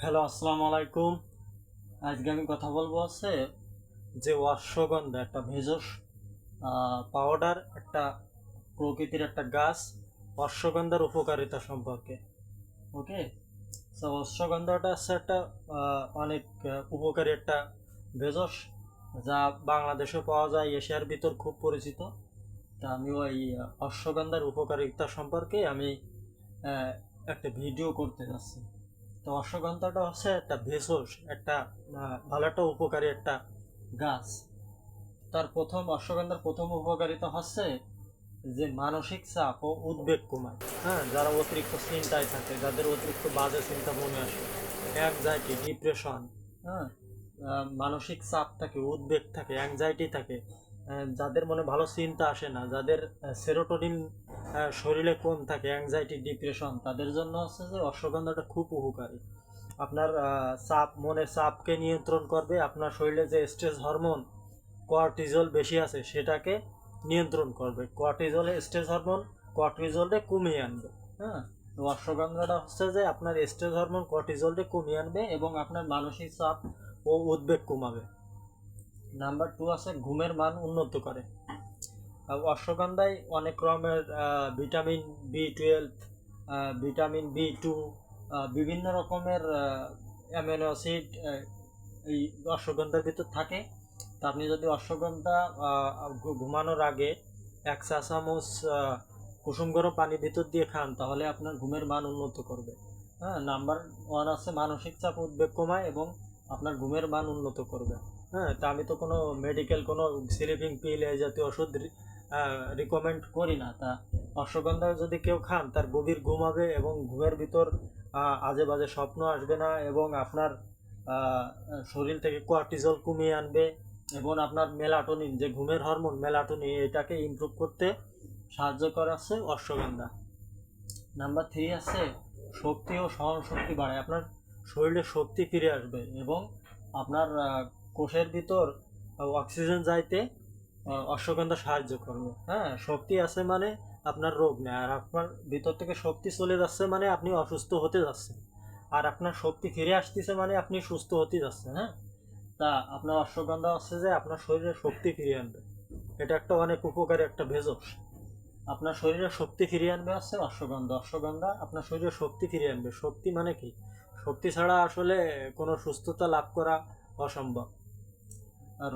Hello, আসসালামু আলাইকুম। আজকে আমি কথা বলবো হচ্ছে যে অশ্বগন্ধা একটা ভেষজ পাউডার, একটা প্রকৃতির একটা গাছ, অশ্বগন্ধার উপকারিতা সম্পর্কে। ওকে, তো অশ্বগন্ধাটা হচ্ছে একটা অনেক উপকারী একটা ভেষজ, যা বাংলাদেশে পাওয়া যায়, এশিয়ার ভিতর খুব পরিচিত। তা আমি ওই অশ্বগন্ধার উপকারিতা সম্পর্কে আমি আহ, একটা ভিডিও করতে যাচ্ছি। তো অশ্বগন্ধাটা হচ্ছে একটা ভেষজ, একটা ভালো একটা উপকারী একটা গাছ। তার অশ্বগন্ধার প্রথম উপকারিতা হচ্ছে যে মানসিক চাপ ও উদ্বেগ কমায়। হ্যাঁ, যারা অতিরিক্ত চিন্তায় থাকে, যাদের অতিরিক্ত বাজে চিন্তা মনে আসে, অ্যাংজাইটি, ডিপ্রেশন, হ্যাঁ, মানসিক চাপ থাকে, উদ্বেগ থাকে, অ্যাংজাইটি থাকে, যাদের মনে ভালো চিন্তা আসে না, যাদের সেরোটোনিন শরীরে কম থাকে, অ্যাংজাইটি, ডিপ্রেশন, তাদের জন্য হচ্ছে যে অশ্বগন্ধাটা খুব উপকারী। আপনার মনের চাপকে নিয়ন্ত্রণ করবে, আপনার শরীরে যে স্ট্রেস হরমোন কর্টিজল বেশি আছে সেটাকে নিয়ন্ত্রণ করবে, স্ট্রেস হরমোন কর্টিজলকে কমিয়ে আনবে। হ্যাঁ, তো অশ্বগন্ধাটা হচ্ছে যে আপনার স্ট্রেস হরমোন কর্টিজলকে কমিয়ে আনবে এবং আপনার মানসিক চাপ ও উদ্বেগ কমাবে। নাম্বার 2 আছে ঘুমের মান উন্নত করে। অশ্বগন্ধায় অনেক রকমের ভিটামিন বি 12, ভিটামিন বি 2, বিভিন্ন রকমের অ্যামিনো অ্যাসিড এই অশ্বগন্ধার ভিতর থাকে। তা আপনি যদি অশ্বগন্ধা ঘুমানোর আগে 1 চা চামচ কুসুম গরম পানির ভিতর দিয়ে খান, তাহলে আপনার ঘুমের মান উন্নত করবে। হ্যাঁ, নাম্বার 1 আছে মানসিক চাপ উদ্বেগ কমায় এবং আপনার ঘুমের মান উন্নত করবে। হ্যাঁ, তা আমি তো কোনো মেডিকেল কোনো স্লিপিং পিল এই জাতীয় ওষুধ রিকমেন্ড করি না। তা অশ্বগন্ধা যদি কেউ খান, তার গভীর ঘুম হবে এবং ঘুমের ভিতর আজে বাজে স্বপ্ন আসবে না, এবং আপনার আহ, শরীর থেকে কর্টিজল কমিয়ে আনবে, এবং আপনার মেলাটোনিন, যে ঘুমের হরমোন মেলাটোনিন, এটাকে ইমপ্রুভ করতে সাহায্য করাচ্ছে অশ্বগন্ধা। নাম্বার 3 আছে শক্তি ও সহনশক্তি বাড়ায়। আপনার শরীরে শক্তি ফিরে আসবে এবং আপনার কোষের ভিতর অক্সিজেন যাইতে অশ্বগন্ধা সাহায্য করবে। হ্যাঁ, শক্তি আছে মানে আপনার রোগ নেই, আর আপনার ভিতর থেকে শক্তি চলে যাচ্ছে মানে আপনি অসুস্থ হতে যাচ্ছেন, আর আপনার শক্তি ফিরে আসতেছে মানে আপনি সুস্থ হতে যাচ্ছেন। হ্যাঁ, তা আপনার অশ্বগন্ধা হচ্ছে যে আপনার শরীরে শক্তি ফিরিয়ে আনবে। এটা একটা অনেক উপকারী একটা ভেষজ। আপনার শরীরে শক্তি ফিরিয়ে আনবে হচ্ছে অশ্বগন্ধা। অশ্বগন্ধা আপনার শরীরে শক্তি ফিরিয়ে আনবে। শক্তি মানে কি? শক্তি ছাড়া আসলে কোনো সুস্থতা লাভ করা অসম্ভব।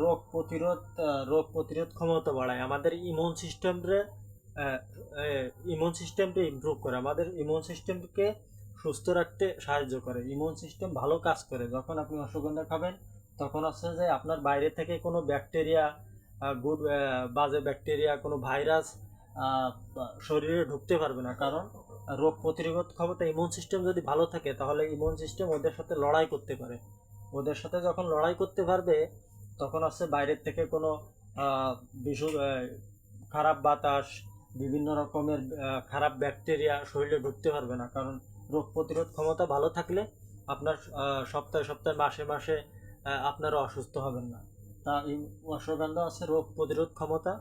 রোগ প্রতিরোধ ক্ষমতা বাড়ায়, আমাদের ইমিউন সিস্টেমকে ইমপ্রুভ করে, আমাদের ইমিউন সিস্টেমকে সুস্থ রাখতে সাহায্য করে, ইমিউন সিস্টেম ভালো কাজ করে। যখন আপনি অশ্বগন্ধা খাবেন, তখন হচ্ছে যে আপনার বাইরে থেকে কোনো ব্যাকটেরিয়া, বাজে ব্যাকটেরিয়া, কোনো ভাইরাস শরীরে ঢুকতে পারবে না। কারণ রোগ প্রতিরোধ ক্ষমতা, ইমিউন সিস্টেম যদি ভালো থাকে, তাহলে ইমিউন সিস্টেম ওদের সাথে লড়াই করতে পারে। ওদের সাথে যখন লড়াই করতে পারবে, তখন হচ্ছে বাইরের থেকে কোনো আহ, বিশু খারাপ বাতাস, বিভিন্ন রকমের খারাপ ব্যাকটেরিয়া শরীরে ঢুকতে পারবে না। কারণ রোগ প্রতিরোধ ক্ষমতা ভালো থাকলে আপনার সপ্তাহে সপ্তাহে মাসে মাসে আপনারা অসুস্থ হবেন না। তা এই অশ্বগন্ধা আছে রোগ প্রতিরোধ ক্ষমতা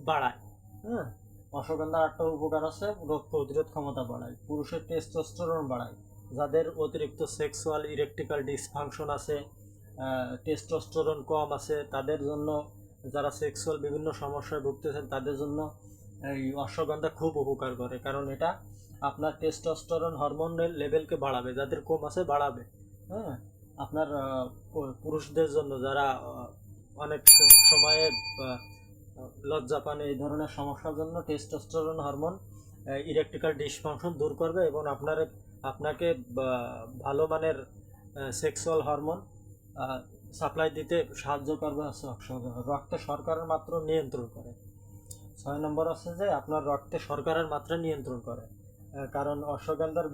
বাড়ায়। হ্যাঁ, অশ্বগন্ধার একটা উপকার আছে, রোগ প্রতিরোধ ক্ষমতা বাড়ায়, পুরুষের টেস্টোস্টেরন বাড়ায়। যাদের অতিরিক্ত সেক্সুয়াল ইরেকটিক্যাল ডিসফাংশন আছে, টেস্টোস্টেরন কম আছে, তাদের জন্য, যারা সেক্সুয়াল বিভিন্ন সমস্যায় ভুগতেছেন, তাদের জন্য এই অশ্বগন্ধা খুব উপকার করে। কারণ এটা আপনার টেস্টোস্টেরন হরমোনের লেভেলকে বাড়াবে, যাদের কম আছে বাড়াবে। হ্যাঁ, আপনার পুরুষদের জন্য, যারা অনেক সময়ে লজ্জা পান, এই ধরনের সমস্যার জন্য টেস্টোস্টেরন হরমোন ইরেকটিক্যাল ডিসফাংশন দূর করবে এবং আপনাকে ভালো মানের সেক্সুয়াল হরমোন সাপ্লাই দিতে সাহায্য করবে হচ্ছে অশ্বগন্ধা। রক্তে শর্করার মাত্রা নিয়ন্ত্রণ করে। 6 নম্বর আছে যে আপনার রক্তে শর্করার মাত্রা নিয়ন্ত্রণ করে। কারণ অশ্বগন্ধার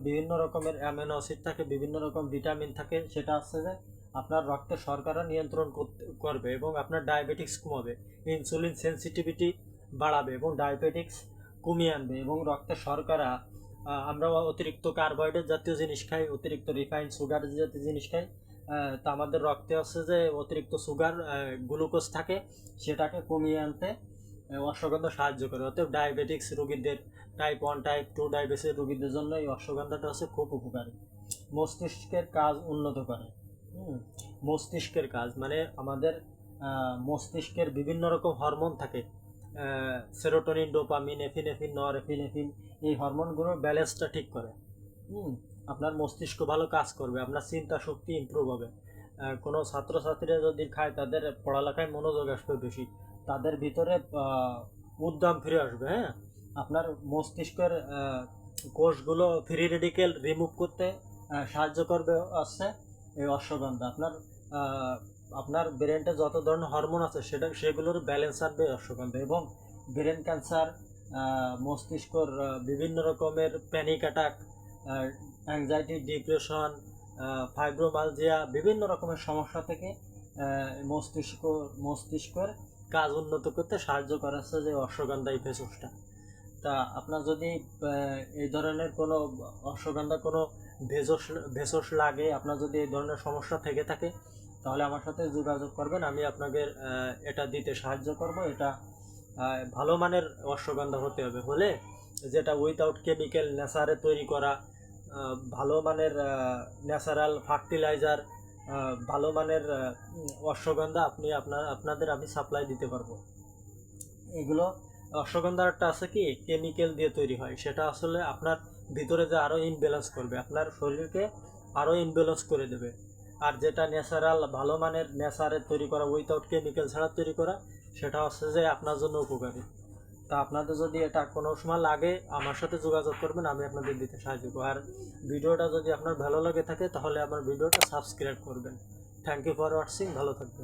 বিভিন্ন রকমের অ্যামিনো অ্যাসিড থাকে, বিভিন্ন রকম ভিটামিন থাকে, সেটা হচ্ছে যে আপনার রক্তে শর্করা নিয়ন্ত্রণ করবে এবং আপনার ডায়াবেটিক্স কমাবে, ইনসুলিন সেন্সিটিভিটি বাড়াবে এবং ডায়াবেটিক্স কমিয়ে আনবে। এবং রক্তে শর্করা, আমরা অতিরিক্ত কার্বোহাইড্রেট জাতীয় জিনিস খাই, অতিরিক্ত রিফাইন্ড সুগার জাতীয় জিনিস খাই। তা আমাদের রক্তে হচ্ছে যে অতিরিক্ত সুগার, গ্লুকোজ থাকে, সেটাকে কমিয়ে আনতে অশ্বগন্ধা সাহায্য করে। অতএব ডায়াবেটিক্স রোগীদের, টাইপ 1 টাইপ 2 ডায়াবেটিস রোগীদের জন্য এই অশ্বগন্ধাটা হচ্ছে খুব উপকারী। মস্তিষ্কের কাজ উন্নত করে। মস্তিষ্কের কাজ মানে আমাদের মস্তিষ্কের বিভিন্ন রকম হরমোন থাকে, সেরোটোনিন, ডোপামিন, এফিনেফ্রিন, নরএফিনেফ্রিন, এই হরমোনগুলোর ব্যালেন্সটা ঠিক করে। আপনার মস্তিষ্ক ভালো কাজ করবে, আপনার চিন্তা শক্তি ইমপ্রুভ হবে। কোনো ছাত্রছাত্রীরা যদি খায় তাদের পড়ালেখায় মনোযোগ আসবে বেশি, তাদের ভিতরে উদ্যম ফিরে আসবে। হ্যাঁ, আপনার মস্তিষ্কের কোষগুলো ফ্রি রেডিকেল রিমুভ করতে সাহায্য করবে আছে এই অশ্বগন্ধা। আপনার ব্রেনটা যত ধরনের হরমোন আছে সেগুলোর ব্যালেন্স আনবে অশ্বগন্ধা। এবং ব্রেন ক্যান্সার, মস্তিষ্কর বিভিন্ন রকমের প্যানিক অ্যাটাক, অ্যাংজাইটি, ডিপ্রেশন, ফাইব্রোমালজিয়া, বিভিন্ন রকমের সমস্যা থেকে মস্তিষ্কের কাজ উন্নত করতে সাহায্য করাচ্ছে যে অশ্বগন্ধা এই ভেষজটা। তা আপনার যদি এই ধরনের কোনো অশ্বগন্ধা কোনো ভেষজ লাগে, আপনার যদি এই ধরনের সমস্যা থেকে থাকে, তাহলে আমার সাথে যোগাযোগ করবেন, আমি আপনাকে এটা দিতে সাহায্য করব। এটা ভালো মানের অশ্বগন্ধা হতে হবে, হলে যেটা উইথাউট কেমিক্যাল নেচারে তৈরি করা, ভালো মানের ন্যাচারাল ফার্টিলাইজার, ভালো মানের অশ্বগন্ধা আপনাদের আমি সাপ্লাই দিতে পারবো। এগুলো অশ্বগন্ধাটা আছে কি কেমিক্যাল দিয়ে তৈরি হয়, সেটা আসলে আপনার ভিতরে যে আরও ইনব্যালেন্স করবে, আপনার শরীরকে আরও ইনব্যালেন্স করে দেবে। আর যেটা ন্যাচারাল ভালো মানের নেচারে তৈরি করা, উইথাউট কেমিক্যাল ছাড়া তৈরি করা, সেটা হচ্ছে যে আপনার জন্য উপকারী। তা আপনাদের যদি এটা কোনো সময় লাগে আমার সাথে যোগাযোগ করবেন, আমি আপনাদের দিতে সাহায্য করব। আর ভিডিওটা যদি আপনার ভালো লাগে থাকে তাহলে আমার ভিডিওটা সাবস্ক্রাইব করবেন। থ্যাংক ইউ ফর ওয়াচিং, ভালো থাকবেন।